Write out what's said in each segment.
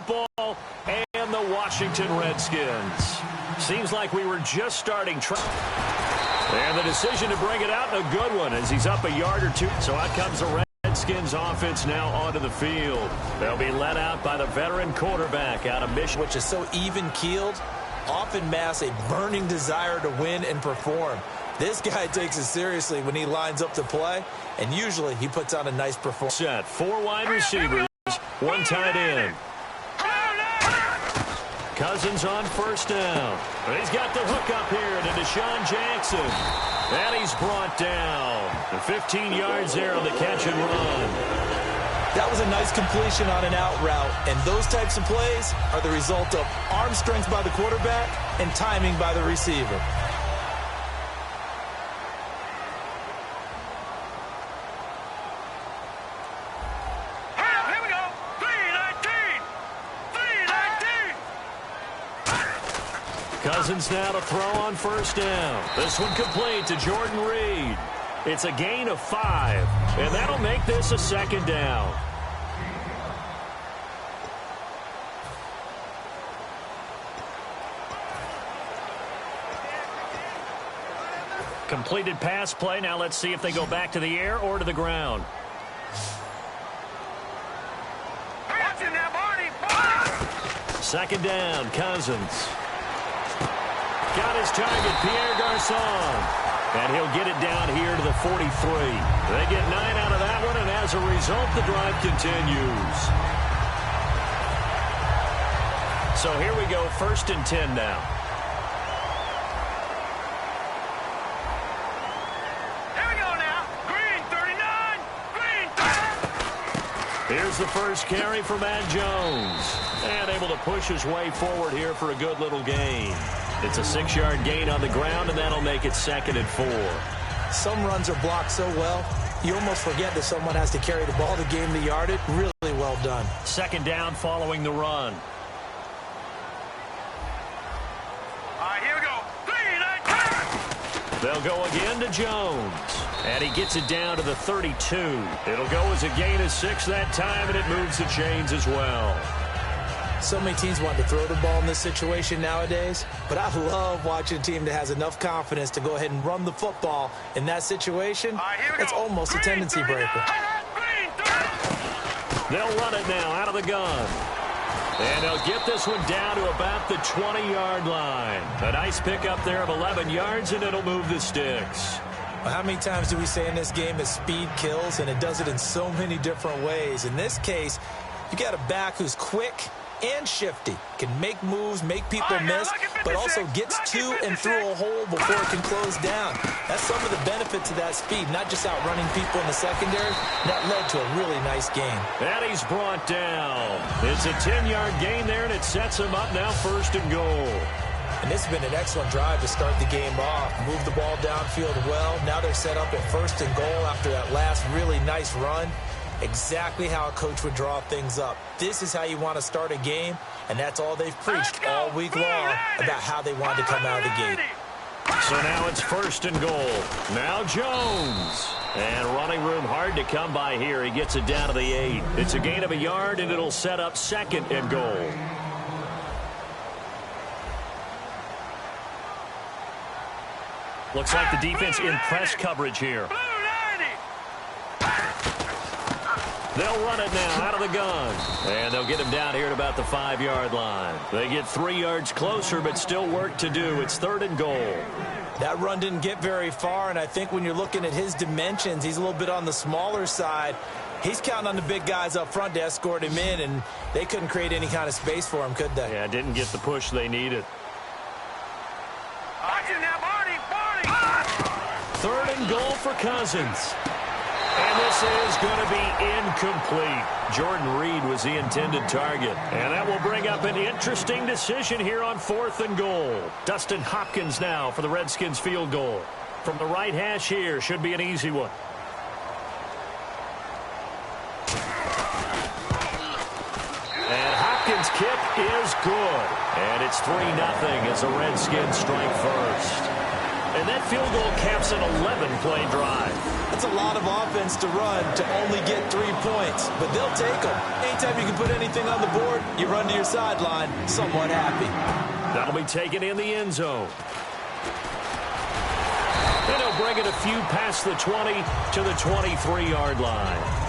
football and the Washington Redskins. Seems like we were just starting. And the decision to bring it out, a good one, as he's up a yard or two. So out comes the Redskins offense now onto the field. They'll be led out by the veteran quarterback out of Michigan. Which is so even-keeled, often masks a burning desire to win and perform. This guy takes it seriously when he lines up to play, and usually he puts on a nice performance. Set, 4 wide receivers, 1 tight end. Cousins on first down. He's got the hook up here to Deshaun Jackson. And he's brought down. The 15 yards there on the catch and run. That was a nice completion on an out route, and those types of plays are the result of arm strength by the quarterback and timing by the receiver. Cousins now to throw on first down. This one complete to Jordan Reed. It's a gain of 5, and that'll make this a second down. Completed pass play. Now let's see if they go back to the air or to the ground. Second down, Cousins. Got his target, Pierre Garçon. And he'll get it down here to the 43. They get 9 out of that one, and as a result, the drive continues. So here we go, 1st and 10 now. Here we go now. Green, 39. Green, 30. Here's the first carry for Matt Jones. And able to push his way forward here for a good little gain. It's a 6-yard gain on the ground, and that'll make it 2nd and 4. Some runs are blocked so well, you almost forget that someone has to carry the ball to gain the yardage. Really well done. 2nd down following the run. All right, here we go. 3, 9, 10. They'll go again to Jones. And he gets it down to the 32. It'll go as a gain of 6 that time, and it moves the chains as well. So many teams want to throw the ball in this situation nowadays, but I love watching a team that has enough confidence to go ahead and run the football in that situation. It's almost a tendency breaker. They'll run it now out of the gun. And they'll get this one down to about the 20-yard line. A nice pickup there of 11 yards, and it'll move the sticks. Well, how many times do we say in this game that speed kills, and it does it in so many different ways? In this case, you got a back who's quick and shifty, can make moves, make people miss, but also gets to and through a hole before it can close down. That's some of the benefits of that speed, not just outrunning people in the secondary. That led to a really nice game. And he's brought down. It's a 10-yard gain there, and it sets him up now 1st and goal. And this has been an excellent drive to start the game off. Move the ball downfield well. Now they're set up at 1st and goal after that last really nice run. Exactly how a coach would draw things up. This is how you want to start a game, and that's all they've preached all week long about how they wanted to come out of the gate. So now it's 1st and goal. Now Jones. And running room hard to come by here. He gets it down to the 8. It's a gain of a yard, and it'll set up 2nd and goal. Looks like the defense in press coverage here. They'll run it now out of the gun. And they'll get him down here at about the 5-yard line. They get 3 yards closer, but still work to do. It's 3rd and goal. That run didn't get very far, and I think when you're looking at his dimensions, he's a little bit on the smaller side. He's counting on the big guys up front to escort him in, and they couldn't create any kind of space for him, could they? Yeah, didn't get the push they needed. 3rd and goal for Cousins. And this is going to be incomplete. Jordan Reed was the intended target. And that will bring up an interesting decision here on 4th and goal. Dustin Hopkins now for the Redskins field goal. From the right hash here, should be an easy one. And Hopkins' kick is good. And it's 3-0 as the Redskins strike first. And that field goal caps an 11-play drive. That's a lot of offense to run to only get 3 points, but they'll take them. Anytime you can put anything on the board, you run to your sideline somewhat happy. That'll be taken in the end zone. And he'll bring it a few past the 20 to the 23-yard line.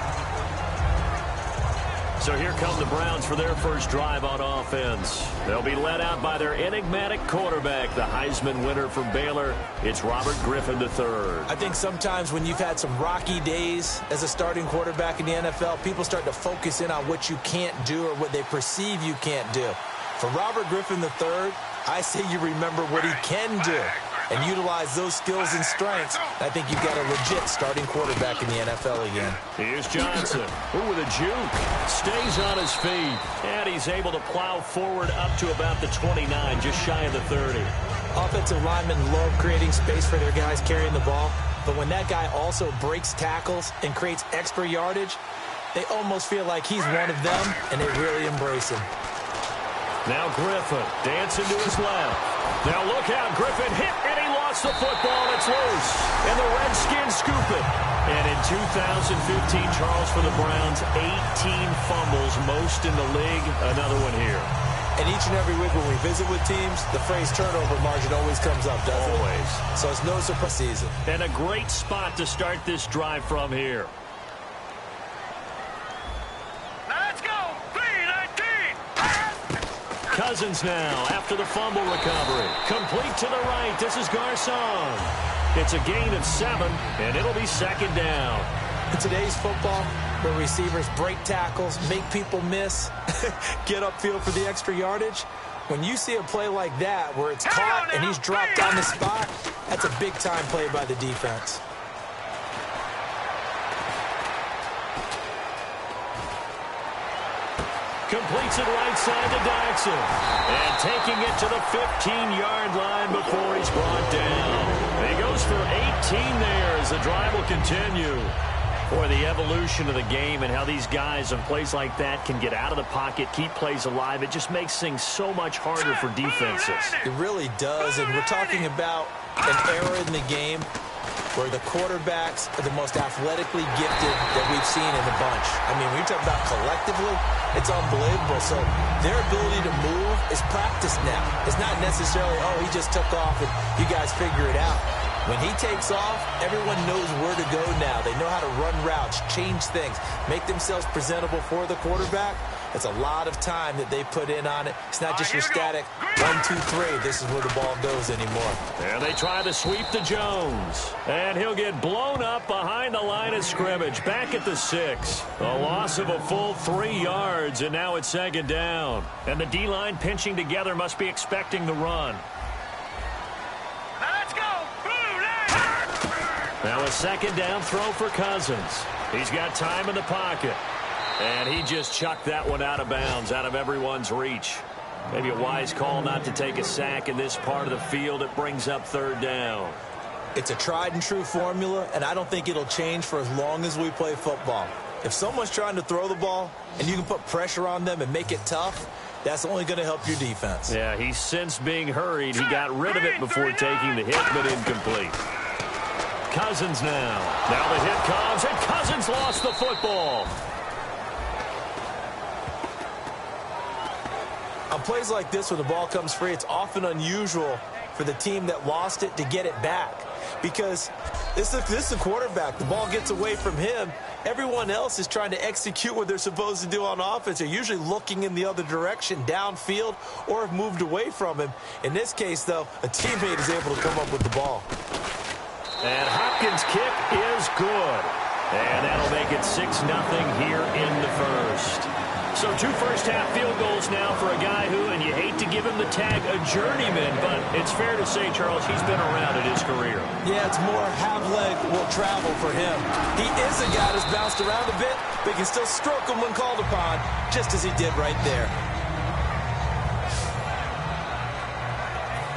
So here come the Browns for their first drive on offense. They'll be led out by their enigmatic quarterback, the Heisman winner from Baylor. It's Robert Griffin III. I think sometimes when you've had some rocky days as a starting quarterback in the NFL, people start to focus in on what you can't do or what they perceive you can't do. For Robert Griffin III, I say you remember what he can do and utilize those skills and strengths. I think you've got a legit starting quarterback in the NFL again. Here's Johnson. Ooh, with a juke. Stays on his feet. And he's able to plow forward up to about the 29, just shy of the 30. Offensive linemen love creating space for their guys carrying the ball. But when that guy also breaks tackles and creates extra yardage, they almost feel like he's one of them, and they really embrace him. Now Griffin dancing to his left. Now look out, Griffin hit, and he lost the football. It's loose, and the Redskins scoop it. And in 2015, Charles, for the Browns, 18 fumbles, most in the league. Another one here. And each and every week when we visit with teams, the phrase turnover margin always comes up, doesn't it? Always. So it's no surprise season. And a great spot to start this drive from here. Cousins now after the fumble recovery. Complete to the right. This is Garcon. It's a gain of 7, and it'll be second down. In today's football, where receivers break tackles, make people miss, get upfield for the extra yardage, when you see a play like that where it's caught and he's dropped on the spot, that's a big-time play by the defense. Completes it right side to Dodson. And taking it to the 15-yard line before he's brought down. And he goes for 18 there as the drive will continue. Boy, the evolution of the game and how these guys on plays like that can get out of the pocket, keep plays alive, it just makes things so much harder for defenses. It really does, and we're talking about an era in the game where the quarterbacks are the most athletically gifted that we've seen in the bunch. I mean, when you talk about collectively, it's unbelievable. So their ability to move is practiced now. It's not necessarily, oh, he just took off and you guys figure it out. When he takes off, everyone knows where to go now. They know how to run routes, change things, make themselves presentable for the quarterback. It's a lot of time that they put in on it. It's not just your static 1, 2, 3. This is where the ball goes anymore. And they try to sweep to Jones. And he'll get blown up behind the line of scrimmage. Back at the 6. A loss of a full 3 yards, and now it's second down. And the D-line pinching together must be expecting the run. Let's go! Now a second down throw for Cousins. He's got time in the pocket. And he just chucked that one out of bounds, out of everyone's reach. Maybe a wise call not to take a sack in this part of the field. It brings up third down. It's a tried-and-true formula, and I don't think it'll change for as long as we play football. If someone's trying to throw the ball and you can put pressure on them and make it tough, that's only going to help your defense. Yeah, he's since being hurried. He got rid of it before taking the hit, but incomplete. Cousins now. Now the hit comes, and Cousins lost the football. On plays like this where the ball comes free, it's often unusual for the team that lost it to get it back. Because this is a quarterback. The ball gets away from him. Everyone else is trying to execute what they're supposed to do on offense. They're usually looking in the other direction, downfield, or have moved away from him. In this case, though, a teammate is able to come up with the ball. And Hopkins' kick is good. And that'll make it 6-0 here in the first. So 2 first-half field goals now for a guy who, and you hate to give him the tag a journeyman, but it's fair to say, Charles, he's been around in his career. Yeah, it's more have leg will travel for him. He is a guy that's bounced around a bit, but he can still stroke him when called upon, just as he did right there.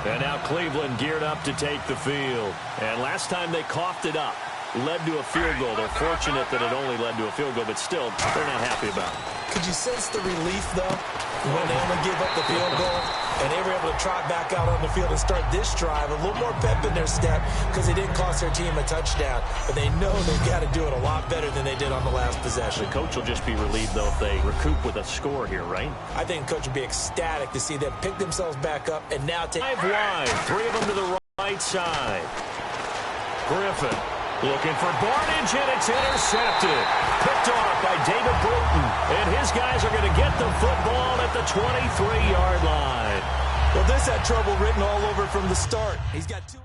And now Cleveland geared up to take the field. And last time they coughed it up, led to a field goal. They're fortunate that it only led to a field goal, but still, they're not happy about it. Could you sense the relief, though, when they only gave up the field goal and they were able to trot back out on the field and start this drive? A little more pep in their step because they didn't cost their team a touchdown, but they know they've got to do it a lot better than they did on the last possession. The coach will just be relieved, though, if they recoup with a score here, right? I think the coach would be ecstatic to see them pick themselves back up and now take 5 wide, 3 of them to the right side. Griffin looking for Barnage, and it's intercepted. Picked off by David Bruton. And his guys are going to get the football at the 23-yard line. Well, this had trouble written all over from the start. He's got 2.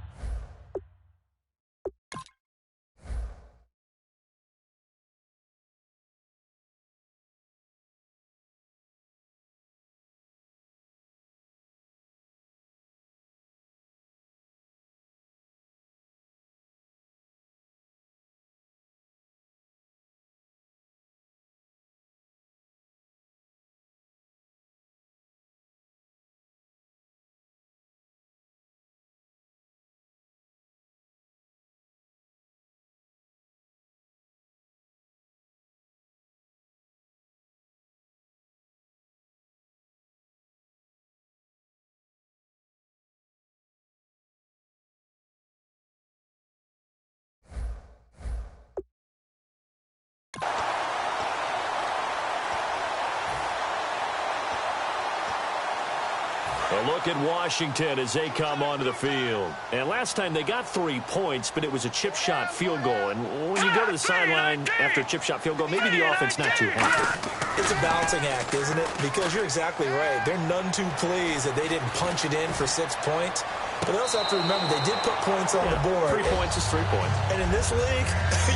A look at Washington as they come onto the field. And last time they got 3 points, but it was a chip shot field goal. And when you go to the sideline after a chip shot field goal, maybe the offense not too happy. It's a balancing act, isn't it? Because you're exactly right. They're none too pleased that they didn't punch it in for 6 points. But they also have to remember they did put points on the board. 3 points is 3 points. And in this league,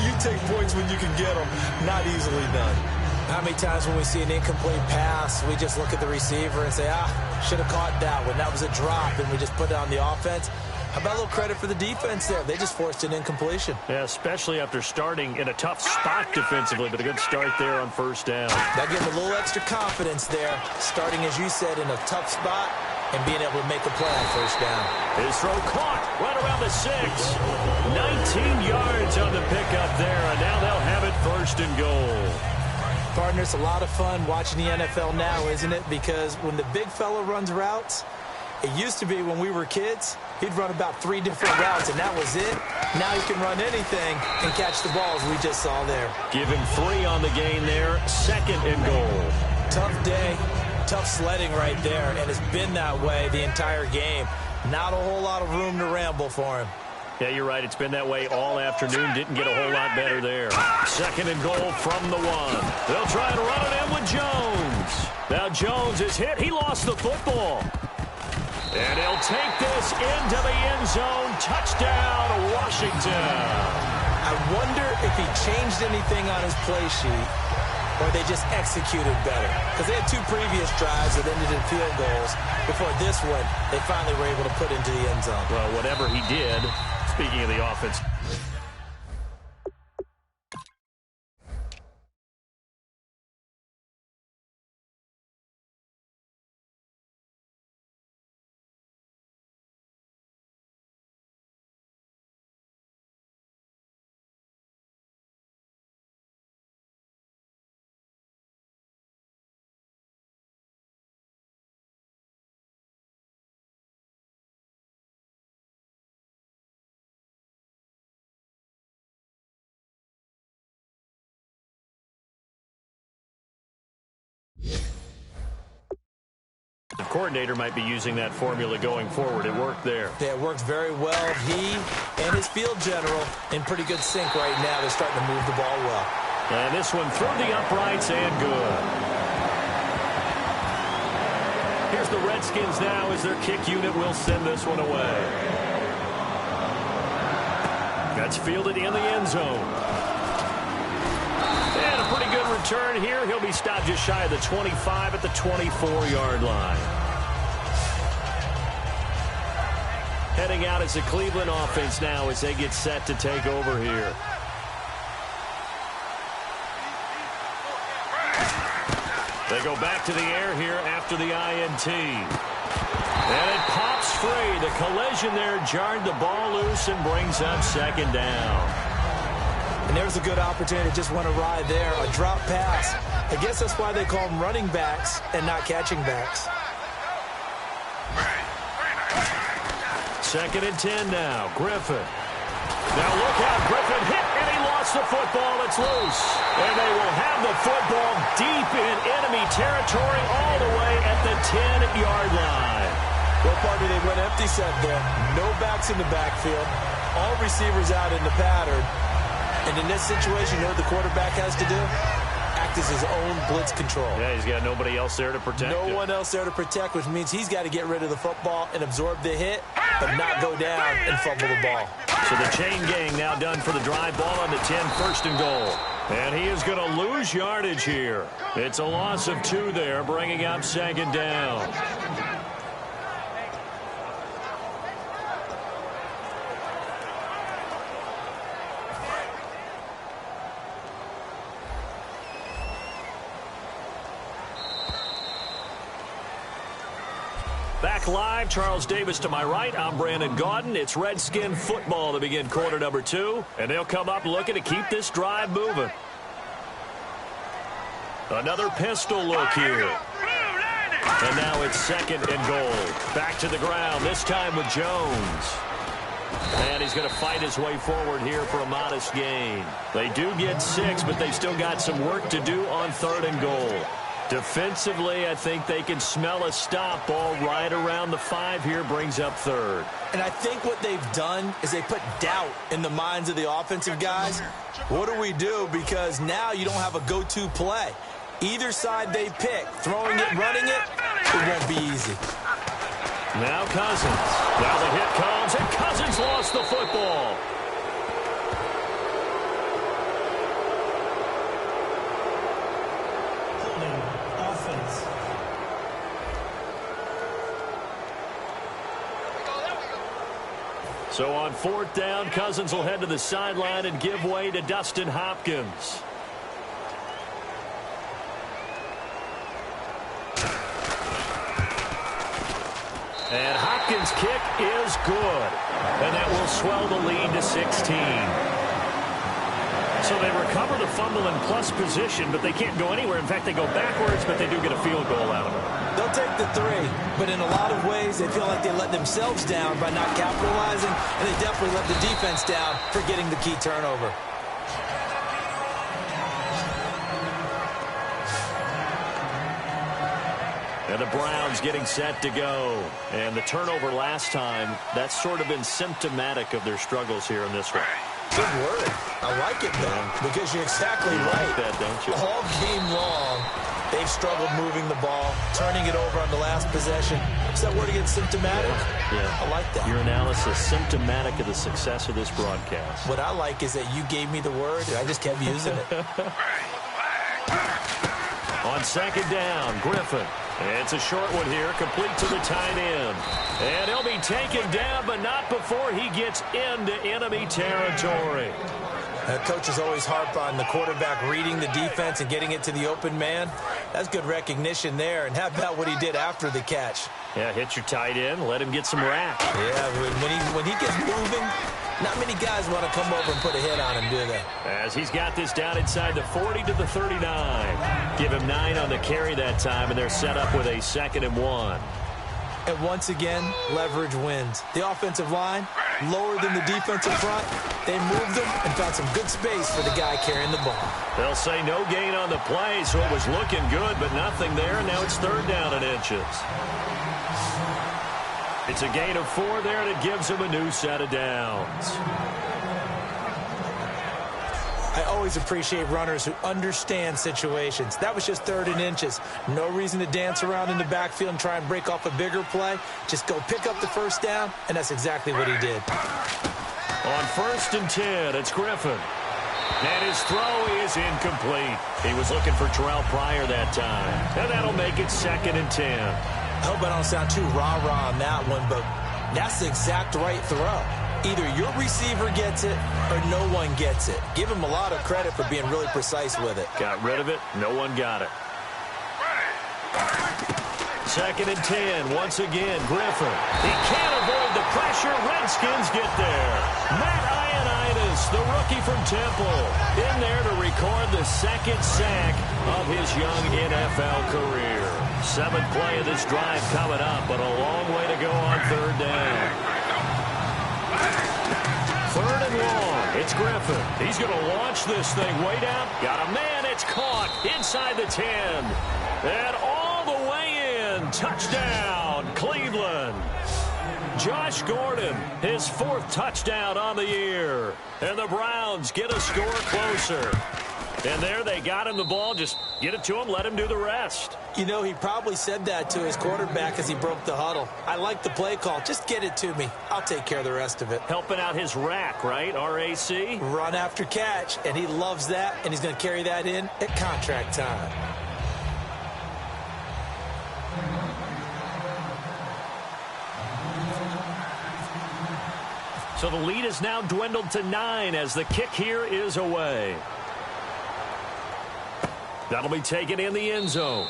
you take points when you can get them, not easily done. How many times when we see an incomplete pass, we just look at the receiver and say, should have caught that one. That was a drop, and we just put it on the offense. How about a little credit for the defense there? They just forced an incompletion. Yeah, especially after starting in a tough spot defensively, but a good start there on first down. That gave them a little extra confidence there, starting, as you said, in a tough spot and being able to make a play on first down. His throw caught right around the 6. 19 yards on the pickup there, and now they'll have it first and goal. Partner, it's a lot of fun watching the NFL now, isn't it? Because when the big fella runs routes, it used to be when we were kids, he'd run about 3 different routes, and that was it. Now he can run anything and catch the balls we just saw there. Give him 3 on the gain there, 2nd and goal. Tough day, tough sledding right there, and it's been that way the entire game. Not a whole lot of room to ramble for him. Yeah, you're right. It's been that way all afternoon. Didn't get a whole lot better there. 2nd and goal from the 1. They'll try to run it in with Jones. Now Jones is hit. He lost the football. And he'll take this into the end zone. Touchdown, Washington. I wonder if he changed anything on his play sheet or they just executed better. Because they had 2 previous drives that ended in field goals. Before this one, they finally were able to put into the end zone. Well, whatever he did, speaking of the offense. The coordinator might be using that formula going forward. It worked there. Yeah, it worked very well. He and his field general in pretty good sync right now. They're starting to move the ball well. And this one through the uprights and good. Here's the Redskins now as their kick unit will send this one away. That's fielded in the end zone. And a pretty good return here. He'll be stopped just shy of the 25 at the 24-yard line. Heading out as the Cleveland offense now as they get set to take over here. They go back to the air here after the INT. And it pops free. The collision there jarred the ball loose and brings up 2nd down. And there's a good opportunity to just want to ride there. A drop pass. I guess that's why they call them running backs and not catching backs. 2nd and 10 now. Griffin. Now look out. Griffin hit, and he lost the football. It's loose. And they will have the football deep in enemy territory all the way at the 10-yard line. Well, partner, they went empty set there. No backs in the backfield. All receivers out in the pattern. And in this situation, you know what the quarterback has to do? Act as his own blitz control. Yeah, he's got nobody else there to protect him. No one else there to protect, which means he's got to get rid of the football and absorb the hit, but not go down and fumble the ball. So the chain gang now done for the drive. Ball on the 10, 1st and goal. And he is going to lose yardage here. It's a loss of 2 there, bringing up 2nd down. Back live, Charles Davis to my right. I'm Brandon Gaudin. It's Redskin football to begin quarter number 2. And they'll come up looking to keep this drive moving. Another pistol look here. And now it's 2nd and goal. Back to the ground, this time with Jones. And he's going to fight his way forward here for a modest gain. They do get 6, but they've still got some work to do on 3rd and goal. Defensively, I think they can smell a stop. Ball right around the 5 here, brings up 3rd. And I think what they've done is they put doubt in the minds of the offensive guys. What do we do? Because now you don't have a go-to play. Either side they pick, throwing it, running it, it won't be easy. Now Cousins. Now the hit comes, and Cousins lost the football. So on 4th down, Cousins will head to the sideline and give way to Dustin Hopkins. And Hopkins' kick is good. And that will swell the lead to 16. So they recover the fumble in plus position, but they can't go anywhere. In fact, they go backwards, but they do get a field goal out of it. They'll take the 3, but in a lot of ways, they feel like they let themselves down by not capitalizing, and they definitely let the defense down for getting the key turnover. And the Browns getting set to go. And the turnover last time, that's sort of been symptomatic of their struggles here in this one. Good word. I like it, though, because you're exactly right. Like that, don't you? All game long, they've struggled moving the ball, turning it over on the last possession. Is that word again, symptomatic? Yeah. I like that. Your analysis, symptomatic of the success of this broadcast. What I like is that you gave me the word, and I just kept using it. On 2nd down, Griffin. It's a short one here, complete to the tight end. And he'll be taken down, but not before he gets into enemy territory. Coaches always harp on the quarterback reading the defense and getting it to the open man. That's good recognition there. And how about what he did after the catch? Yeah, hit your tight end, let him get some rack. Yeah, when he gets moving, not many guys want to come over and put a hit on him, do they? As he's got this down inside the 40 to the 39. Give him 9 on the carry that time, and they're set up with a 2nd and 1. And once again, leverage wins. The offensive line, lower than the defensive front. They moved them and found some good space for the guy carrying the ball. They'll say no gain on the play, so it was looking good, but nothing there. Now it's 3rd down and inches. It's a gain of 4 there, and it gives him a new set of downs. I always appreciate runners who understand situations. That was just 3rd and inches. No reason to dance around in the backfield and try and break off a bigger play. Just go pick up the 1st down, and that's exactly what he did. On 1st and 10, it's Griffin. And his throw is incomplete. He was looking for Terrell Pryor that time. And that'll make it 2nd and 10. I hope I don't sound too rah-rah on that one, but that's the exact right throw. Either your receiver gets it or no one gets it. Give him a lot of credit for being really precise with it. Got rid of it. No one got it. 2nd and 10. Once again, Griffin. He can't avoid the pressure. Redskins get there. Matt Ioannidis, the rookie from Temple, in there to record the 2nd sack of his young NFL career. 7th play of this drive coming up, but a long way to go on 3rd down. 3rd and long. It's Griffin. He's going to launch this thing way down. Got a man. It's caught inside the 10. And all the way in. Touchdown, Cleveland. Josh Gordon, his 4th touchdown on the year. And the Browns get a score closer. And there they got him the ball. Just get it to him, let him do the rest. You know, he probably said that to his quarterback as he broke the huddle. I like the play call. Just get it to me. I'll take care of the rest of it. Helping out his rack, right? R-A-C? Run after catch, and he loves that, and he's going to carry that in at contract time. So the lead is now dwindled to 9 as the kick here is away. That'll be taken in the end zone.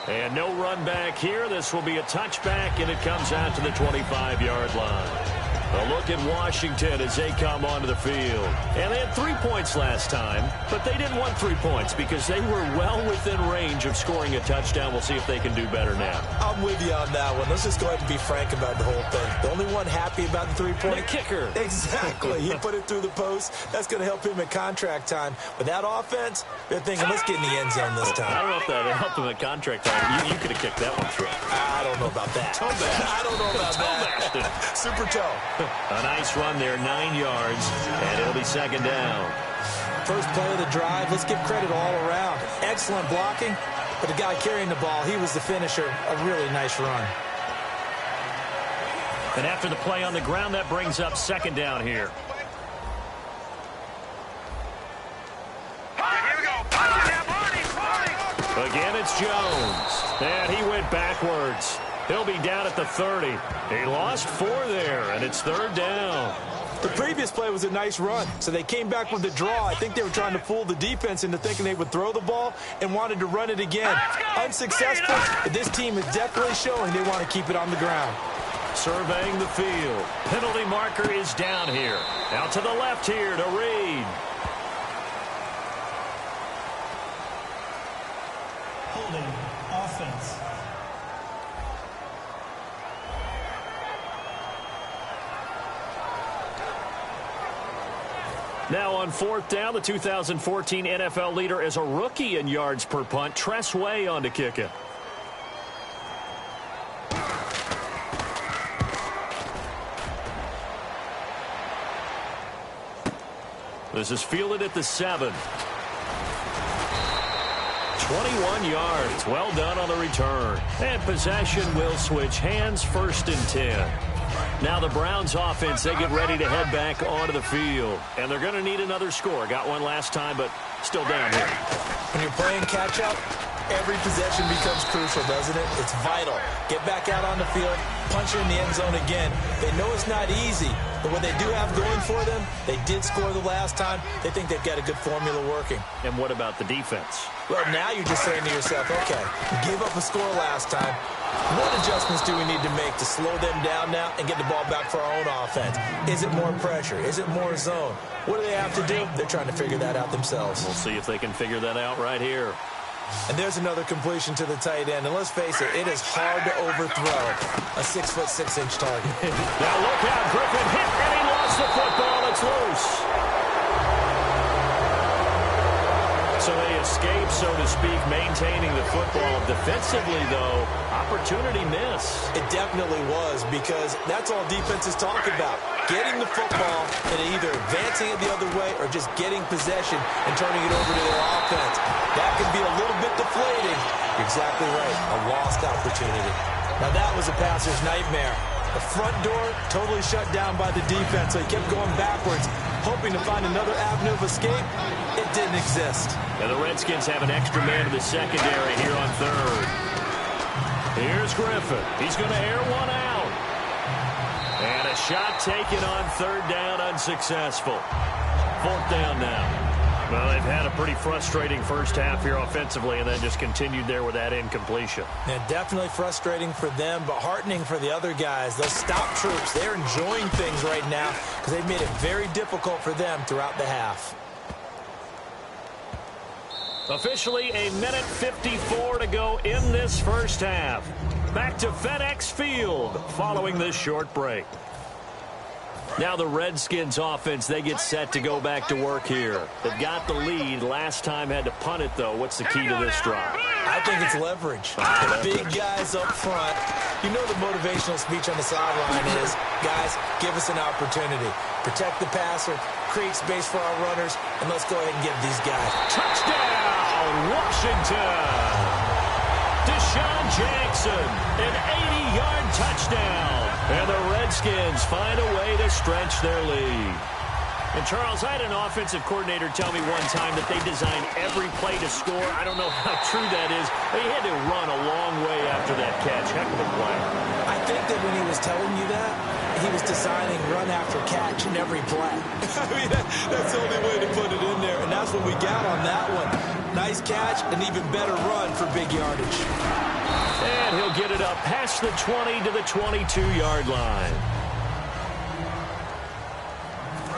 And no run back here. This will be a touchback, and it comes out to the 25-yard line. A look at Washington as they come onto the field. And they had 3 points last time, but they didn't want 3 points because they were well within range of scoring a touchdown. We'll see if they can do better now. I'm with you on that one. Let's just go ahead and be frank about the whole thing. The only one happy about the 3-point? The kicker. Exactly. He put it through the post. That's going to help him at contract time. But that offense, they're thinking, let's get in the end zone this time. I don't know if that helped him at contract time. You could have kicked that one through. I don't know about that. Toe bash. I don't know about that. Super toe. A nice run there, 9 yards, and it'll be 2nd down. First play of the drive, let's give credit all around. Excellent blocking, but the guy carrying the ball, he was the finisher. A really nice run. And after the play on the ground, that brings up 2nd down here. Again, it's Jones. And he went backwards. He'll be down at the 30. He lost 4 there, and it's 3rd down. The previous play was a nice run, so they came back with the draw. I think they were trying to fool the defense into thinking they would throw the ball and wanted to run it again. Unsuccessful, but this team is definitely showing they want to keep it on the ground. Surveying the field. Penalty marker is down here. Out to the left here to Reed. Holding offense. Now on 4th down, the 2014 NFL leader as a rookie in yards per punt, Tress Way on to kick it. This is fielded at the 7. 21 yards. Well done on the return. And possession will switch hands, 1st and 10. Now the Browns offense, they get ready to head back onto the field. And they're going to need another score. Got one last time, but still down here. When you're playing catch-up, every possession becomes crucial, doesn't it? It's vital. Get back out on the field, punch it in the end zone again. They know it's not easy, but what they do have going for them, they did score the last time. They think they've got a good formula working. And what about the defense? Well, now you're just saying to yourself, okay, we gave up a score last time. What adjustments do we need to make to slow them down now and get the ball back for our own offense? Is it more pressure? Is it more zone? What do they have to do? They're trying to figure that out themselves. We'll see if they can figure that out right here. And there's another completion to the tight end. And let's face it, it is hard to overthrow a 6'6" target. Now look out, Griffin hit, and he lost the football. It's loose. So they escape, so to speak, maintaining the football. Defensively, though, opportunity miss. It definitely was, because that's all defenses talk about. Getting the football and either advancing it the other way or just getting possession and turning it over to their offense. That can be a little bit deflating. You're exactly right. A lost opportunity. Now that was a passer's nightmare. The front door totally shut down by the defense, so he kept going backwards, hoping to find another avenue of escape. It didn't exist. And the Redskins have an extra man in the secondary here on 3rd. Here's Griffin. He's going to air one out. And a shot taken on 3rd down, unsuccessful. 4th down now. Well, they've had a pretty frustrating first half here offensively and then just continued there with that incompletion. And definitely frustrating for them, but heartening for the other guys. Those stop troops, they're enjoying things right now because they've made it very difficult for them throughout the half. Officially a minute 54 to go in this first half. Back to FedEx Field following this short break. Now the Redskins offense, they get set to go back to work here. They've got the lead. Last time had to punt it, though. What's the key to this drive? I think it's leverage. Big guys up front. You know the motivational speech on the sideline is, guys, give us an opportunity. Protect the passer, create space for our runners, and let's go ahead and give these guys. Touchdown, Washington! Deshaun Jackson, an 80-yard touchdown. And the Redskins find a way to stretch their lead. And, Charles, I had an offensive coordinator tell me one time that they designed every play to score. I don't know how true that is. They had to run a long way after that catch. Heck of a play. I think that when he was telling you that, he was designing run after catch in every play. I mean, that's the only way to put it in there, and that's what we got on that one. Nice catch, an even better run for big yardage. And he'll get it up past the 20 to the 22-yard line.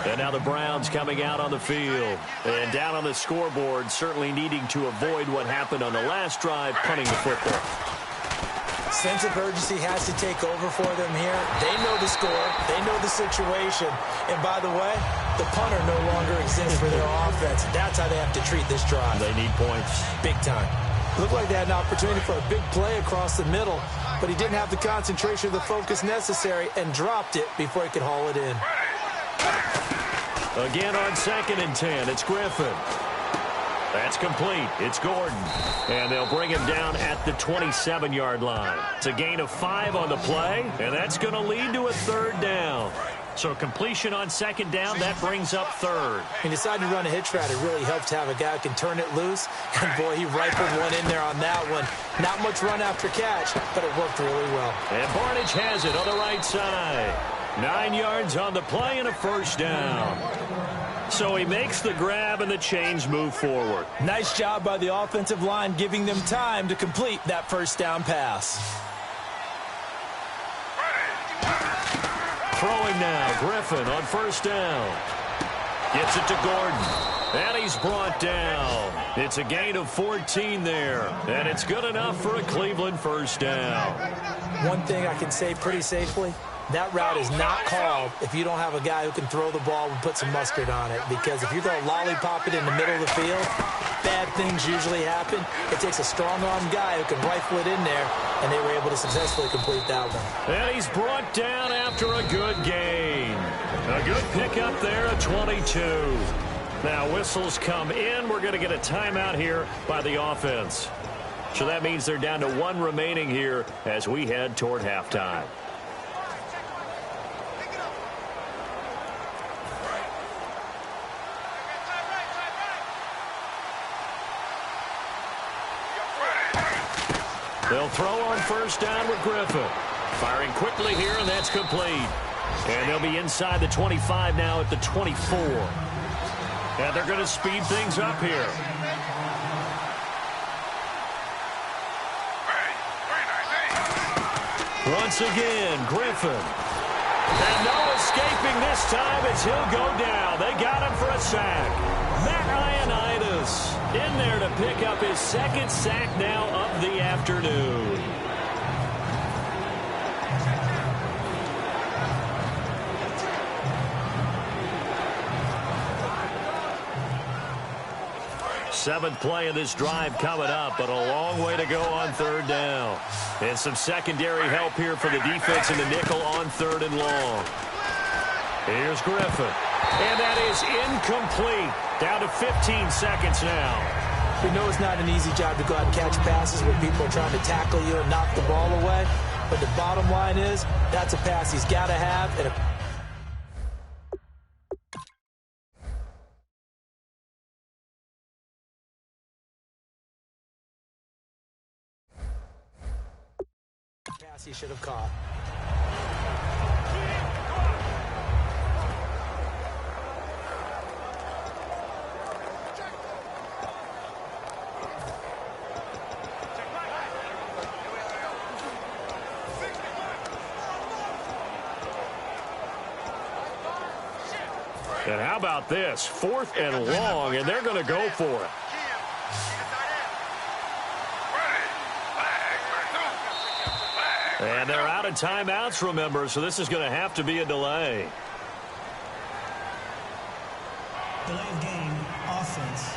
And now the Browns coming out on the field. And down on the scoreboard, certainly needing to avoid what happened on the last drive, punting the football. Sense of urgency has to take over for them here. They know the score. They know the situation. And by the way, the punter no longer exists for their offense. That's how they have to treat this drive. They need points. Big time. Looked like they had an opportunity for a big play across the middle, but he didn't have the concentration or the focus necessary and dropped it before he could haul it in. Again on 2nd and 10, it's Griffin. That's complete. It's Gordon. And they'll bring him down at the 27-yard line. It's a gain of 5 on the play, and that's going to lead to a 3rd down. So completion on 2nd down, that brings up 3rd. He decided to run a hitch route. It really helps to have a guy who can turn it loose. And, boy, he rifled one in there on that one. Not much run after catch, but it worked really well. And Barnage has it on the right side. 9 yards on the play and a 1st down. So he makes the grab and the chains move forward. Nice job by the offensive line giving them time to complete that 1st down pass. Throwing now, Griffin on 1st down. Gets it to Gordon. And he's brought down. It's a gain of 14 there. And it's good enough for a Cleveland 1st down. One thing I can say pretty safely, that route is not called if you don't have a guy who can throw the ball and put some mustard on it. Because if you're going to lollipop it in the middle of the field, bad things usually happen. It takes a strong-arm guy who can rifle it in there, and they were able to successfully complete that one. And he's brought down after a good gain. A good pickup there at 22. Now whistles come in. We're going to get a timeout here by the offense. So that means they're down to 1 remaining here as we head toward halftime. They'll throw on 1st down with Griffin. Firing quickly here, and that's complete. And they'll be inside the 25 now at the 24. And they're going to speed things up here. Once again, Griffin. And no escaping this time as he'll go down. They got him for a sack. Matt Ioannidis in there to pick up his 2nd sack now of the afternoon. Seventh play of this drive coming up, but a long way to go on 3rd down. And some secondary help here for the defense in the nickel on 3rd and long. Here's Griffin. And that is incomplete. Down to 15 seconds now. We know it's not an easy job to go out and catch passes where people are trying to tackle you and knock the ball away. But the bottom line is, that's a pass he's got to have. And pass he should have caught. And how about this? 4th and long, and they're going to go for it. And they're out of timeouts, remember, so this is going to have to be a delay. Delay of game, offense.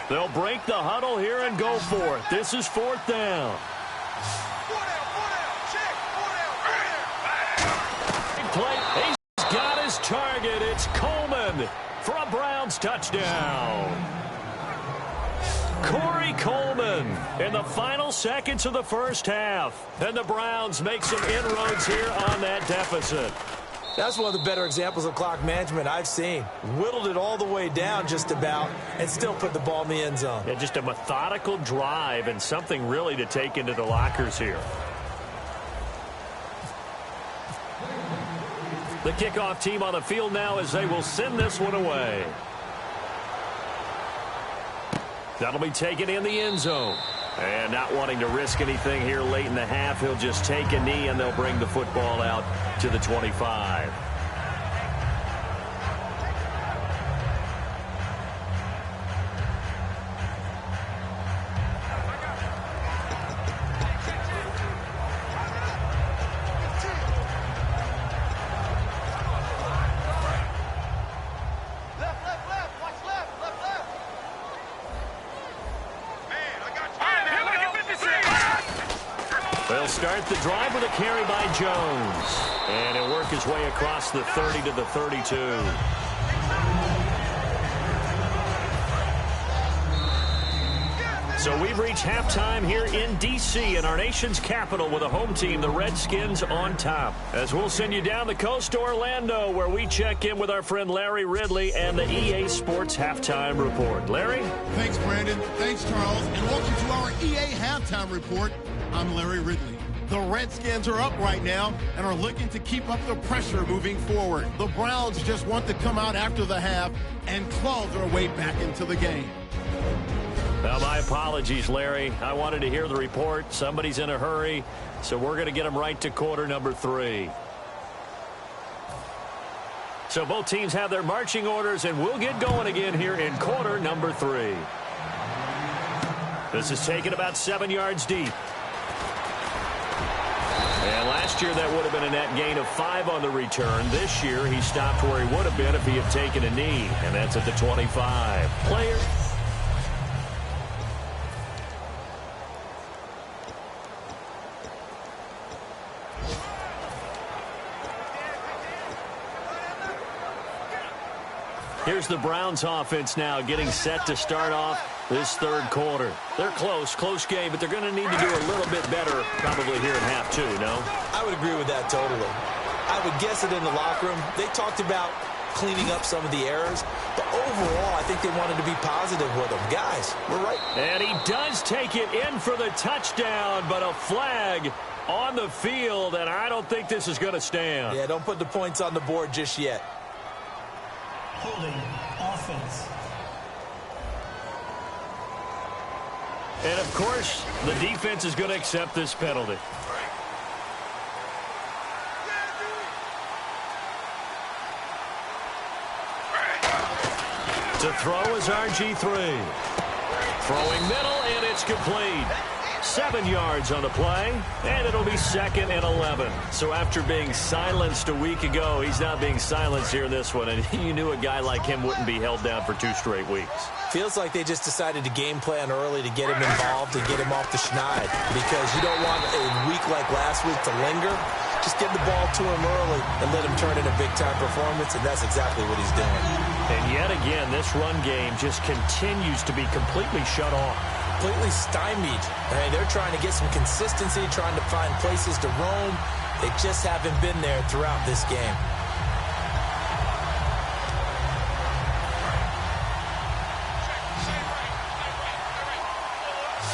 They'll break the huddle here and go for it. This is 4th down. He's got his target. It's Coleman for a Browns touchdown. Corey Coleman in the final seconds of the first half. And the Browns make some inroads here on that deficit. That's one of the better examples of clock management I've seen. Whittled it all the way down just about and still put the ball in the end zone. Yeah, just a methodical drive and something really to take into the lockers here. The kickoff team on the field now as they will send this one away. That'll be taken in the end zone. And not wanting to risk anything here late in the half, he'll just take a knee and they'll bring the football out to the 25. They'll start the drive with a carry by Jones. And he'll work his way across the 30 to the 32. So we've reached halftime here in D.C. in our nation's capital with a home team, the Redskins, on top. As we'll send you down the coast to Orlando, where we check in with our friend Larry Ridley and the EA Sports Halftime Report. Larry? Thanks, Brandon. Thanks, Charles. And welcome to our EA Halftime Report. I'm Larry Ridley. The Redskins are up right now and are looking to keep up the pressure moving forward. The Browns just want to come out after the half and claw their way back into the game. Well, my apologies, Larry. I wanted to hear the report. Somebody's in a hurry, so we're going to get them right to quarter number 3. So both teams have their marching orders, and we'll get going again here in quarter number 3. This is taken about 7 yards deep. And last year that would have been a net gain of 5 on the return. This year he stopped where he would have been if he had taken a knee, and that's at the 25. Player. Here's the Browns offense now getting set to start off this third quarter. They're close game, but they're going to need to do a little bit better probably here in half 2, no? I would agree with that totally. I would guess it in the locker room. They talked about cleaning up some of the errors, but overall I think they wanted to be positive with them. Guys, we're right. And he does take it in for the touchdown, but a flag on the field, and I don't think this is going to stand. Yeah, don't put the points on the board just yet. Holding offense. And, of course, the defense is going to accept this penalty. To throw is RG3. Throwing middle, and it's complete. 7 yards on the play, and it'll be 2nd and 11. So after being silenced a week ago, he's not being silenced here in this one, and you knew a guy like him wouldn't be held down for 2 straight weeks. Feels like they just decided to game plan early to get him involved and get him off the schneid, because you don't want a week like last week to linger. Just give the ball to him early and let him turn in a big-time performance, and that's exactly what he's doing. And yet again, this run game just continues to be completely shut off. Completely stymied. I mean, they're trying to get some consistency, trying to find places to roam. They just haven't been there throughout this game.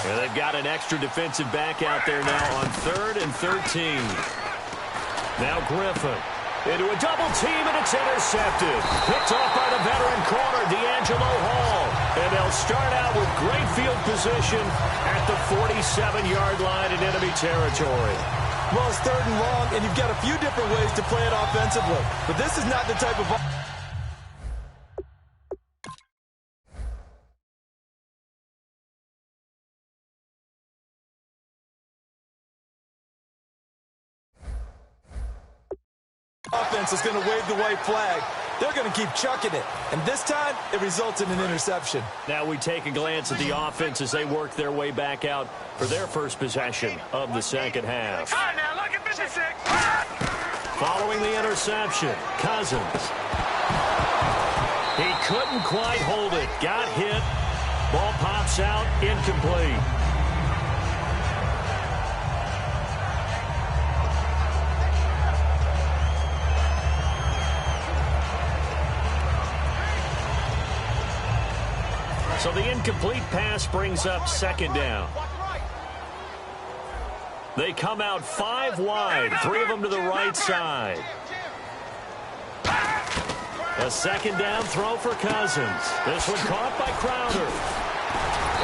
And they've got an extra defensive back out there now on 3rd and 13. Now Griffin. Into a double team, and it's intercepted. Picked off by the veteran corner, D'Angelo Hall. And they'll start out with great field position at the 47-yard line in enemy territory. Well, it's 3rd and long, and you've got a few different ways to play it offensively. But this is not the type of offense is going to wave the white flag. They're going to keep chucking it. And this time, it results in an interception. Now we take a glance at the offense as they work their way back out for their first possession of the second half. All right, now, look at 56. Following the interception, Cousins. He couldn't quite hold it. Got hit. Ball pops out, incomplete. So the incomplete pass brings up second down. They come out 5 wide, 3 of them to the right side. A second down throw for Cousins. This one caught by Crowder.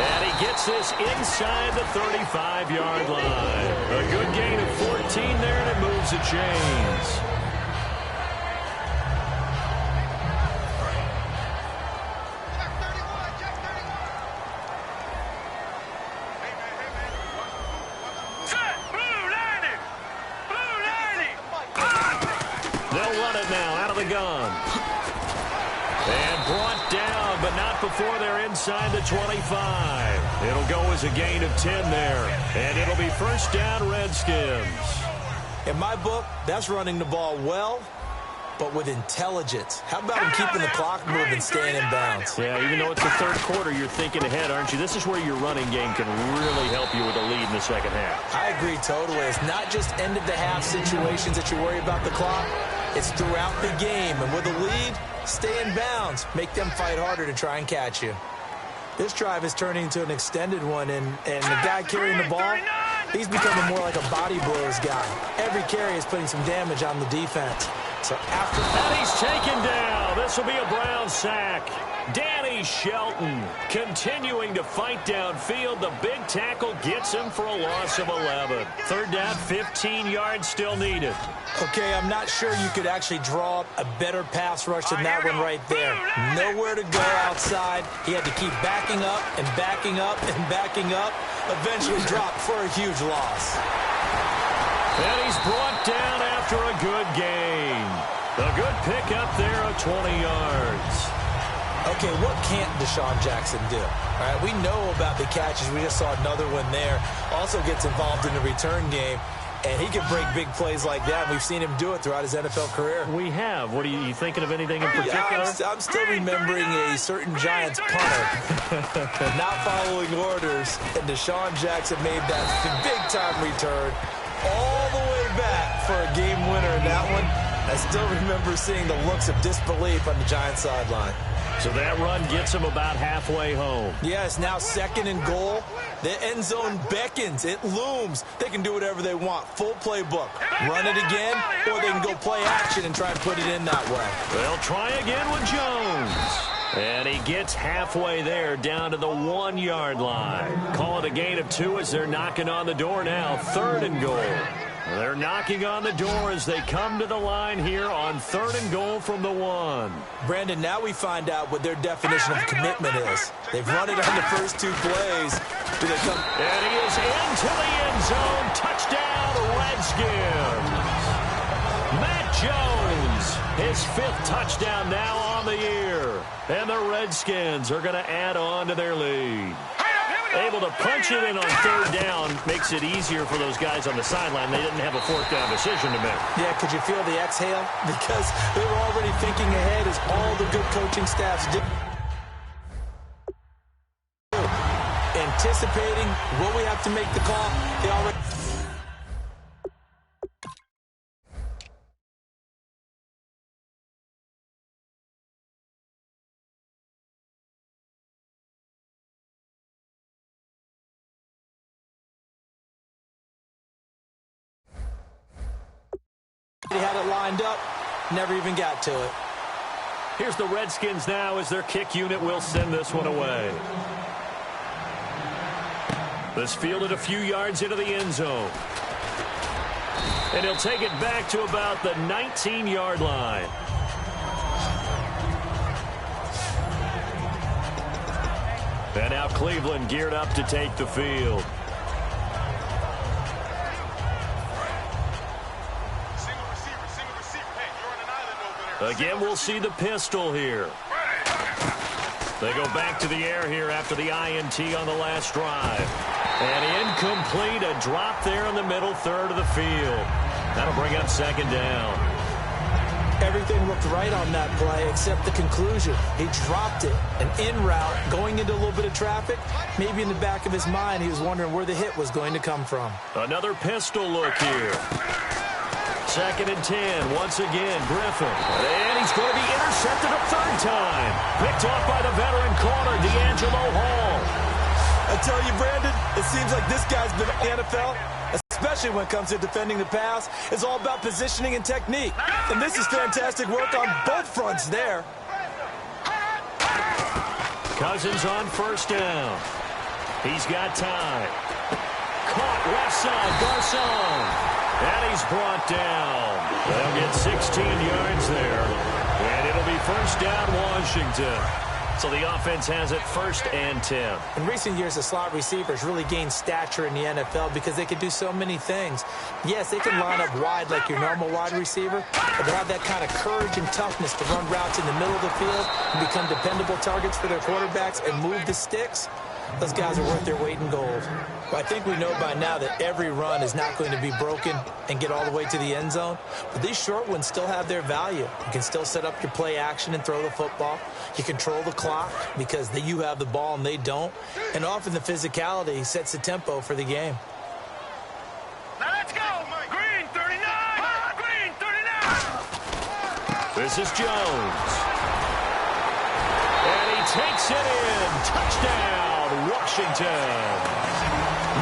And he gets this inside the 35-yard line. A good gain of 14 there, and it moves the chains. Gun. And brought down, but not before they're inside the 25. It'll go as a gain of 10 there. And it'll be first down, Redskins. In my book, that's running the ball well, but with intelligence. How about him keeping the clock moving, staying in bounds? Yeah, even though it's the third quarter, you're thinking ahead, aren't you? This is where your running game can really help you with a lead in the second half. I agree totally. It's not just end-of-the-half situations that you worry about the clock. It's throughout the game. And with a lead, stay in bounds. Make them fight harder to try and catch you. This drive is turning into an extended one, and the guy carrying the ball, he's becoming more like a body blows guy. Every carry is putting some damage on the defense. So after that, he's taken down. This will be a Brown sack. Danny Shelton continuing to fight downfield. The big tackle gets him for a loss of 11. Third down, 15 yards still needed. Okay, I'm not sure you could actually draw up a better pass rush than that one right there. Nowhere to go outside. He had to keep backing up and backing up and backing up. Eventually dropped for a huge loss. And he's brought down after a good gain. A good pickup there of 20 yards. Okay, what can't Deshaun Jackson do? All right, we know about the catches. We just saw another one there. Also gets involved in the return game, and he can break big plays like that. We've seen him do it throughout his NFL career. We have. What are you thinking of anything in particular? Yeah, I'm still remembering a certain Giants punter not following orders, and Deshaun Jackson made that big-time return all the way back for a game winner in that one. I still remember seeing the looks of disbelief on the Giants sideline. So that run gets him about halfway home. Yeah, it's now 2nd and goal. The end zone beckons. It looms. They can do whatever they want. Full playbook. Run it again, or they can go play action and try and put it in that way. They'll try again with Jones. And he gets halfway there, down to the 1-yard line. Call it a gain of 2 as they're knocking on the door now. 3rd and goal. They're knocking on the door as they come to the line here on 3rd and goal from the 1. Brandon, now we find out what their definition of commitment is. They've run it on the first 2 plays. Do they come? And he is into the end zone. Touchdown, Redskins. Matt Jones, his 5th touchdown now on the year. And the Redskins are going to add on to their lead. Able to punch it in on 3rd down makes it easier for those guys on the sideline. They didn't have a 4th down decision to make. Yeah, could you feel the exhale? Because they were already thinking ahead as all the good coaching staffs do. Anticipating what we have to make the call. They already... He had it lined up. Never even got to it. Here's the Redskins now as their kick unit will send this one away. This fielded a few yards into the end zone. And he'll take it back to about the 19-yard line. And now Cleveland geared up to take the field. Again, we'll see the pistol here. They go back to the air here after the INT on the last drive. And incomplete, a drop there in the middle third of the field. That'll bring up second down. Everything looked right on that play except the conclusion. He dropped it. An in route going into a little bit of traffic. Maybe in the back of his mind he was wondering where the hit was going to come from. Another pistol look here. Second and 10. Once again, Griffin. And he's going to be intercepted a third time. Picked off by the veteran corner, D'Angelo Hall. I tell you, Brandon, it seems like this guy's been in the NFL, especially when it comes to defending the pass. It's all about positioning and technique. And this is fantastic work on both fronts there. Cousins on first down. He's got time. Caught left side, Garcon. And he's brought down. They'll get 16 yards there. And it'll be first down, Washington. So the offense has it first and 10. In recent years, the slot receivers really gained stature in the NFL because they can do so many things. Yes, they can line up wide like your normal wide receiver, but they have that kind of courage and toughness to run routes in the middle of the field and become dependable targets for their quarterbacks and move the sticks. Those guys are worth their weight in gold. But I think we know by now that every run is not going to be broken and get all the way to the end zone. But these short ones still have their value. You can still set up your play action and throw the football. You control the clock because you have the ball and they don't. And often the physicality sets the tempo for the game. Now let's go. Green 39. Green 39. This is Jones. And he takes it in. Touchdown, Washington.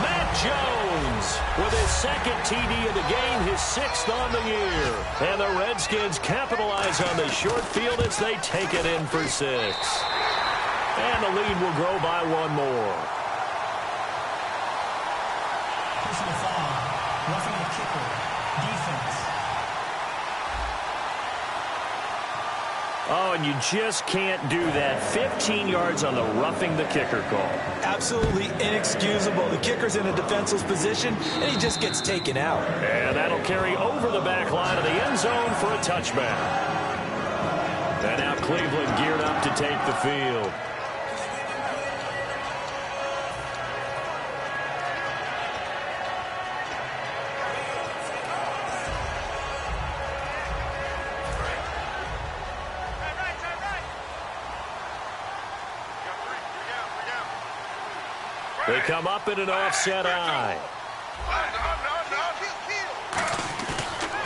Matt Jones with his second TD of the game, his sixth on the year. And the Redskins capitalize on the short field as they take it in for 6. And the lead will grow by one more. Personal foul. Roughing the kicker. Defense. Oh, and you just can't do that. 15 yards on the roughing the kicker call. Absolutely inexcusable. The kicker's in a defenseless position, and he just gets taken out. And that'll carry over the back line of the end zone for a touchback. And now Cleveland geared up to take the field. They come up in an offset eye.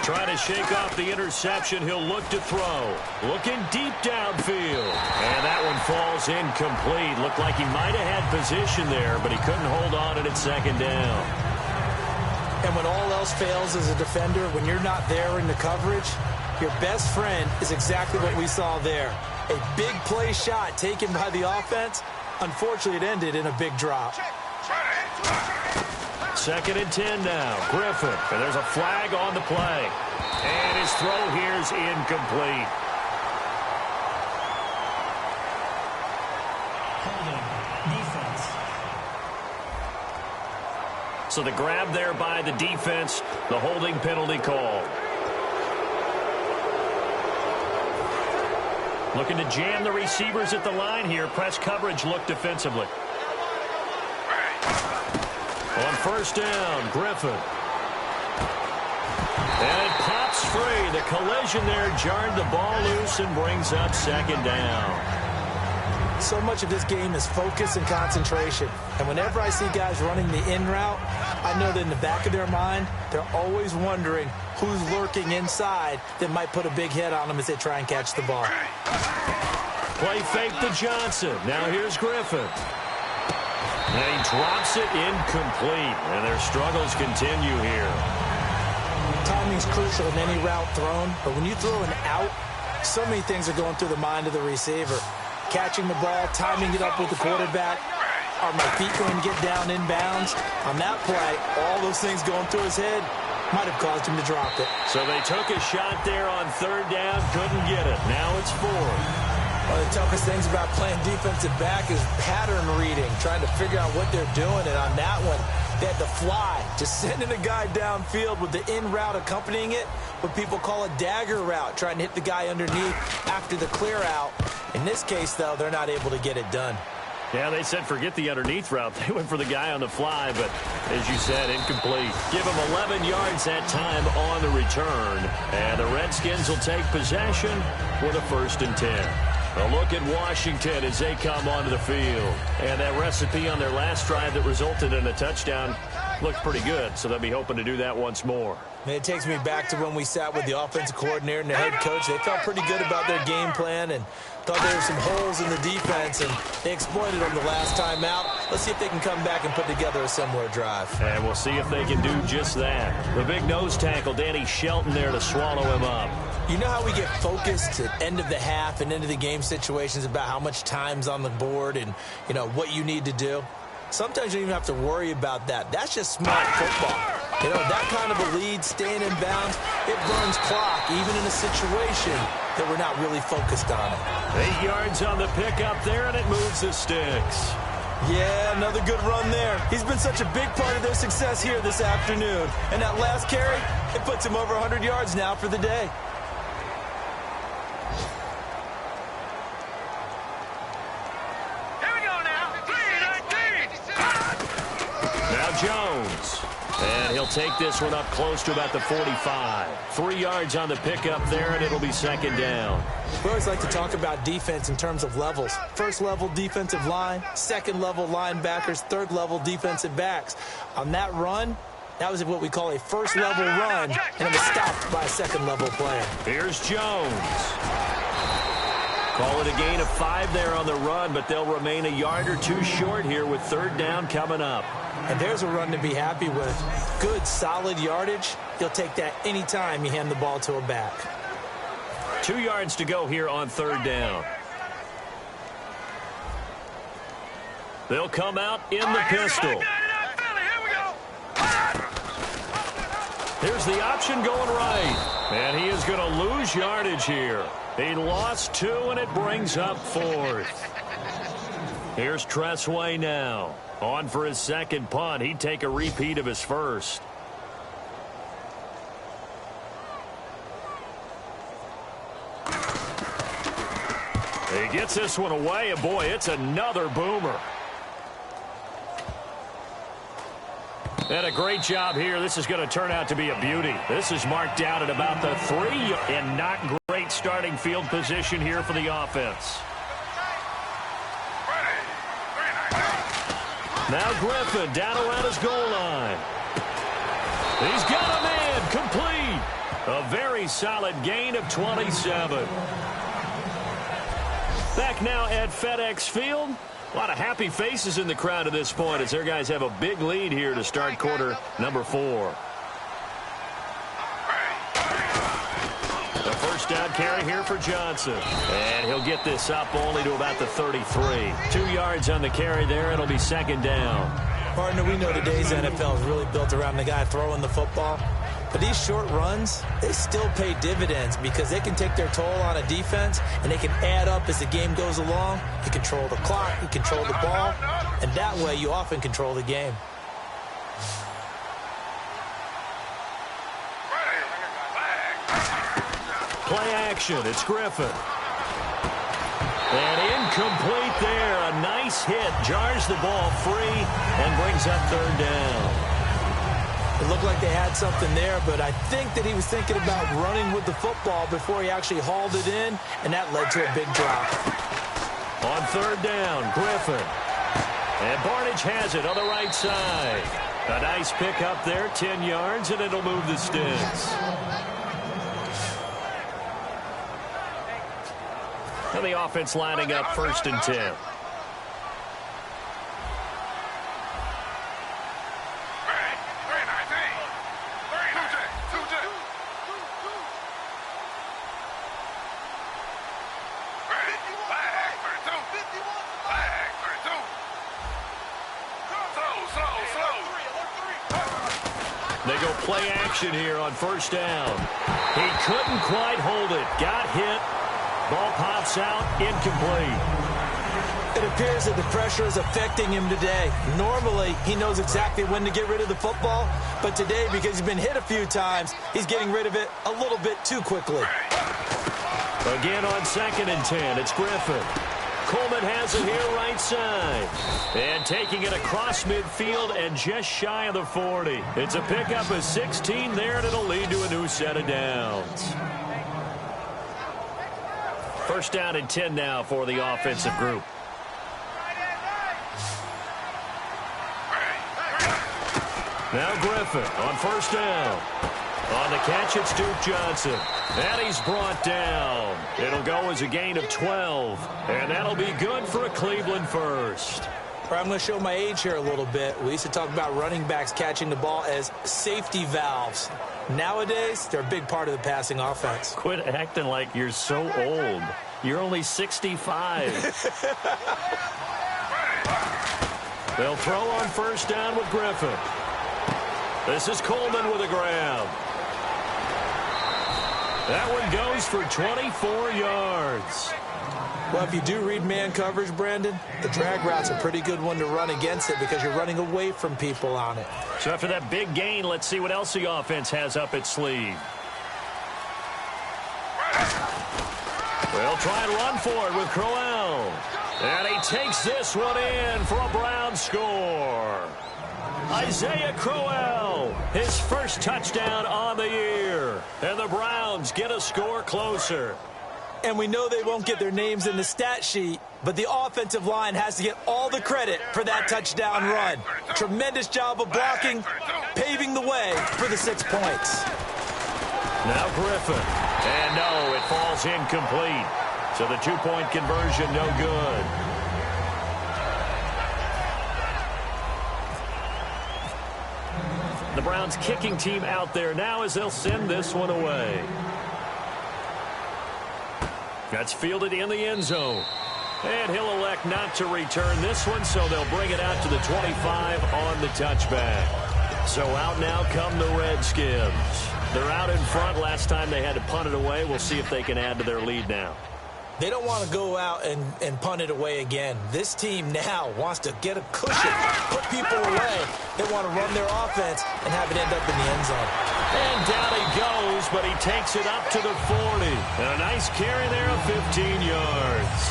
Trying to shake off the interception. He'll look to throw. Looking deep downfield. And that one falls incomplete. Looked like he might have had position there, but he couldn't hold on and it's second down. And when all else fails as a defender, when you're not there in the coverage, your best friend is exactly what we saw there. A big play shot taken by the offense. Unfortunately, it ended in a big drop. Second and 10 now. Griffin. And there's a flag on the play. And his throw here's incomplete. Holding. Defense. So the grab there by the defense, the holding penalty call. Looking to jam the receivers at the line here. Press coverage look defensively. On first down, Griffin. And it pops free. The collision there jarred the ball loose and brings up second down. So much of this game is focus and concentration. And whenever I see guys running the in route, I know that in the back of their mind, they're always wondering who's lurking inside that might put a big hit on them as they try and catch the ball. Play fake to Johnson. Now here's Griffin. And he drops it incomplete. And their struggles continue here. Timing Timing's crucial in any route thrown, but when you throw an out, so many things are going through the mind of the receiver. Catching the ball, timing it up with the quarterback. Are my feet going to get down inbounds? On that play, all those things going through his head might have caused him to drop it. So they took a shot there on third down, couldn't get it. Now it's fourth. One of the toughest things about playing defensive back is pattern reading, trying to figure out what they're doing. And on that one, they had to fly, just sending a guy downfield with the in route accompanying it, what people call a dagger route, trying to hit the guy underneath after the clear out. In this case, though, they're not able to get it done. Yeah, they said forget the underneath route. They went for the guy on the fly, but as you said, incomplete. Give him 11 yards that time on the return. And the Redskins will take possession with a 1st and 10. A look at Washington as they come onto the field. And that recipe on their last drive that resulted in a touchdown looked pretty good, so they'll be hoping to do that once more. And it takes me back to when we sat with the offensive coordinator and the head coach. They felt pretty good about their game plan and thought there were some holes in the defense, and they exploited them the last time out. Let's see if they can come back and put together a similar drive. And we'll see if they can do just that. The big nose tackle, Danny Shelton, there to swallow him up. You know how we get focused at end of the half and end of the game situations about how much time's on the board and, you know, what you need to do? Sometimes you don't even have to worry about that. That's just smart football. You know, that kind of a lead, staying in bounds, it burns clock, even in a situation that we're not really focused on it. 8 yards on the pickup there, and it moves the sticks. Yeah, another good run there. He's been such a big part of their success here this afternoon. And that last carry, it puts him over 100 yards now for the day. Jones. And he'll take this one up close to about the 45. 3 yards on the pickup there, and it'll be 2nd down. We always like to talk about defense in terms of levels. First level defensive line, second level linebackers, third level defensive backs. On that run, that was what we call a first level run, and it was stopped by a second level player. Here's Jones. Call it a gain of 5 there on the run, but they'll remain a yard or 2 short here with 3rd down coming up. And there's a run to be happy with. Good, solid yardage. You'll take that anytime you hand the ball to a back. 2 yards to go here on 3rd down. They'll come out in the pistol. Here's the option going right. And he is going to lose yardage here. He lost 2, and it brings up 4th. Here's Tressway now. On for his 2nd punt. He'd take a repeat of his first. He gets this one away, and boy, it's another boomer. And a great job here. This is going to turn out to be a beauty. This is marked out at about the 3, and not great starting field position here for the offense. Now Griffin down around his goal line. He's got a man complete. A very solid gain of 27. Back now at FedEx Field. A lot of happy faces in the crowd at this point as their guys have a big lead here to start quarter number 4. The first down carry here for Johnson. And he'll get this up only to about the 33. 2 yards on the carry there. It'll be 2nd down. Partner, we know today's NFL is really built around the guy throwing the football. But these short runs, they still pay dividends because they can take their toll on a defense and they can add up as the game goes along. You control the clock, you control the ball, and that way you often control the game. Play action. It's Griffin. And incomplete there. A nice hit. Jars the ball free and brings up 3rd down. It looked like they had something there, but I think that he was thinking about running with the football before he actually hauled it in, and that led to a big drop. On 3rd down, Griffin. And Barnage has it on the right side. A nice pick up there, 10 yards, and it'll move the sticks. And the offense lining up 1st and 10. They'll play action here on first down. He couldn't quite hold it. Got hit. Ball pops out. Incomplete. It appears that the pressure is affecting him today. Normally, he knows exactly when to get rid of the football, but today, because he's been hit a few times, he's getting rid of it a little bit too quickly. Again on 2nd and 10, it's Griffin. Coleman has it here right side. And taking it across midfield and just shy of the 40. It's a pickup of 16 there, and it'll lead to a new set of downs. First down and 10 now for the offensive group. Now Griffin on first down. On the catch, it's Duke Johnson. And he's brought down. It'll go as a gain of 12. And that'll be good for a Cleveland first. I'm going to show my age here a little bit. We used to talk about running backs catching the ball as safety valves. Nowadays, they're a big part of the passing offense. Quit acting like you're so old. You're only 65. They'll throw on first down with Griffin. This is Coleman with a grab. That one goes for 24 yards. Well, if you do read man coverage, Brandon, the drag route's a pretty good one to run against it because you're running away from people on it. So after that big gain, let's see what else the offense has up its sleeve. They'll try and run for it with Crowell. And he takes this one in for a Brown score. Isaiah Crowell, his first touchdown on the year. And the Browns get a score closer. And we know they won't get their names in the stat sheet, but the offensive line has to get all the credit for that touchdown run. Tremendous job of blocking, paving the way for the 6 points. Now Griffin. And no, it falls incomplete. So the 2-point conversion, no good. The Browns kicking team out there now as they'll send this one away. That's fielded in the end zone. And he'll elect not to return this one, so they'll bring it out to the 25 on the touchback. So out now come the Redskins. They're out in front. Last time they had to punt it away. We'll see if they can add to their lead now. They don't want to go out and punt it away again. This team now wants to get a cushion, put people away. They want to run their offense and have it end up in the end zone. And down he goes, but he takes it up to the 40. And a nice carry there of 15 yards.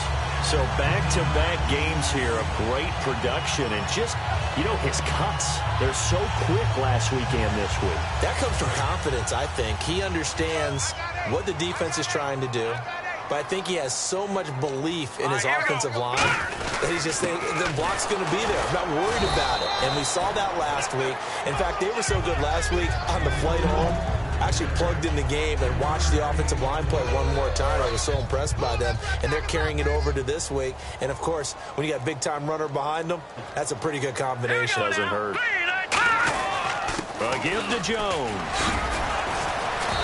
So back-to-back games here of great production. And just, you know, his cuts, they're so quick last week and this week. That comes from confidence, I think. He understands what the defense is trying to do. But I think he has so much belief in his offensive line that he's just saying the block's going to be there. I'm not worried about it. And we saw that last week. In fact, they were so good last week on the flight home. I actually plugged in the game and watched the offensive line play one more time. I was so impressed by them. And they're carrying it over to this week. And, of course, when you got a big-time runner behind them, that's a pretty good combination. Doesn't hurt. Give to Jones.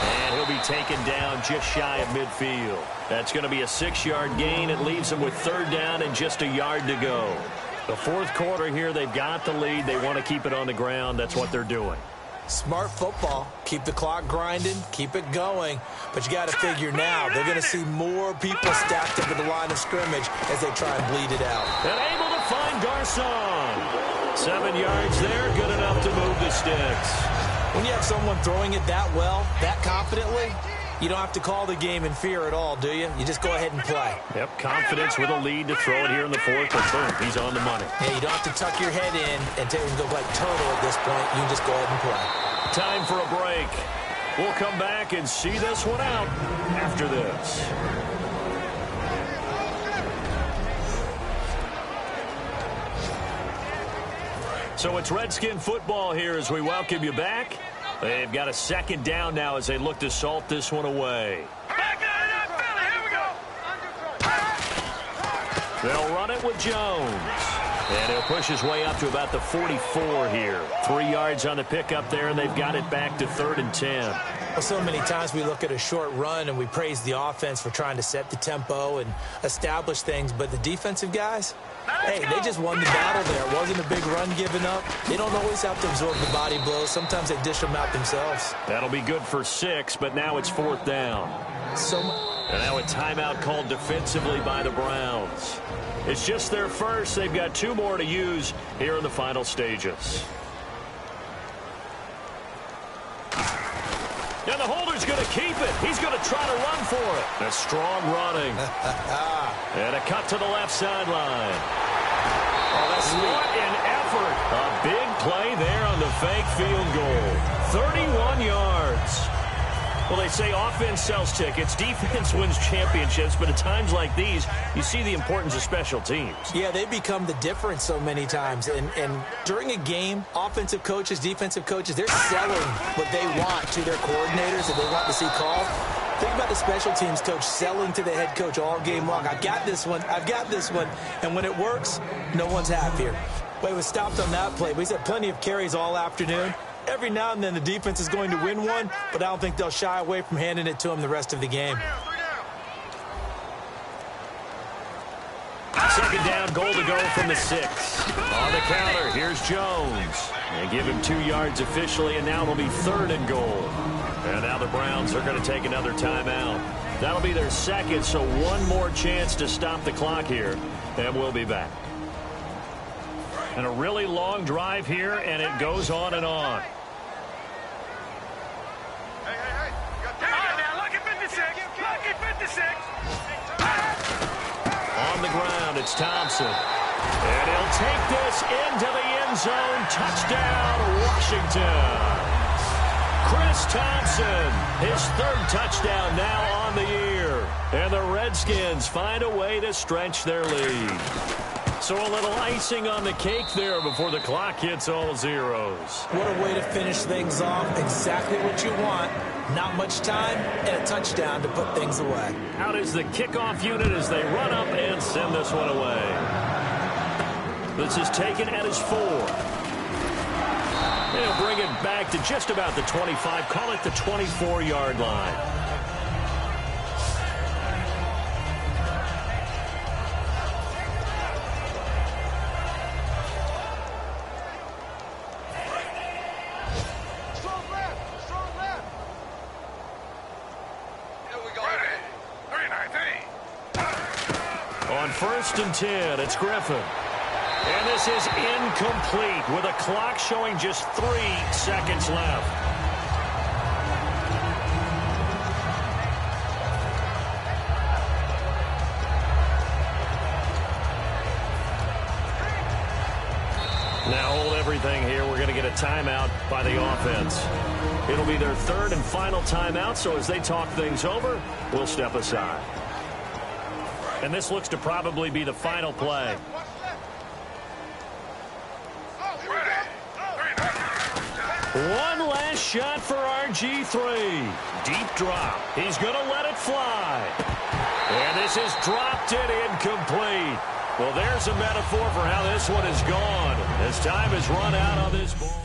And he'll be taken down just shy of midfield. That's going to be a 6-yard gain. It leaves them with third down and just a yard to go. The fourth quarter here, they've got the lead. They want to keep it on the ground. That's what they're doing. Smart football. Keep the clock grinding. Keep it going. But you got to figure now they're going to see more people stacked up at the line of scrimmage as they try and bleed it out. And able to find Garcon. 7 yards there. Good enough to move the sticks. When you have someone throwing it that well, that confidently, you don't have to call the game in fear at all, do you? You just go ahead and play. Yep, confidence with a lead to throw it here in the fourth, and boom, he's on the money. Yeah, you don't have to tuck your head in and go like turtle at this point. You can just go ahead and play. Time for a break. We'll come back and see this one out after this. So it's Redskin football here as we welcome you back. They've got a second down now as they look to salt this one away. They'll run it with Jones. And he'll push his way up to about the 44 here. 3 yards on the pickup there, and they've got it back to 3rd and 10. Well, so many times we look at a short run and we praise the offense for trying to set the tempo and establish things, but the defensive guys, hey, they just won the battle there. It wasn't a big run given up. They don't always have to absorb the body blows. Sometimes they dish them out themselves. That'll be good for 6, but now it's 4th down. And now a timeout called defensively by the Browns. It's just their first. They've got 2 more to use here in the final stages. And the holder's going to keep it. He's going to try to run for it. A strong running. And a cut to the left sideline. Oh, that's sweet. What an effort. A big play there on the fake field goal. 31 yards. Well, they say offense sells tickets, defense wins championships, but at times like these, you see the importance of special teams. Yeah, they become the difference so many times. And during a game, offensive coaches, defensive coaches, they're selling what they want to their coordinators that they want to see called. Think about the special teams coach selling to the head coach all game long. I've got this one. I've got this one. And when it works, no one's happier. Well, he was stopped on that play, but he's had plenty of carries all afternoon. Every now and then the defense is going to win one, but I don't think they'll shy away from handing it to him the rest of the game. 2nd down, goal to go from the 6. On the counter, here's Jones. They give him 2 yards officially, and now it'll be 3rd and goal. And now the Browns are going to take another timeout. That'll be their 2nd, so 1 more chance to stop the clock here, and we'll be back. And a really long drive here, and it goes on and on. Hey. Now, look at 56. Look at 56. On the ground, it's Thompson. And he'll take this into the end zone. Touchdown, Washington. Chris Thompson, his 3rd touchdown now on the year. And the Redskins find a way to stretch their lead. So a little icing on the cake there before the clock hits all zeros. What a way to finish things off. Exactly what you want. Not much time and a touchdown to put things away. Out is the kickoff unit as they run up and send this one away. This is taken at his 4. They'll bring it back to just about the 25. Call it the 24-yard line. On 1st and 10, it's Griffin. And this is incomplete with a clock showing just 3 seconds left. Now hold everything here. We're going to get a timeout by the offense. It'll be their 3rd and final timeout, so as they talk things over, we'll step aside. And this looks to probably be the final play. One last shot for RG3. Deep drop. He's going to let it fly. And this is dropped and incomplete. Well, there's a metaphor for how this one is gone. As time has run out on this ball.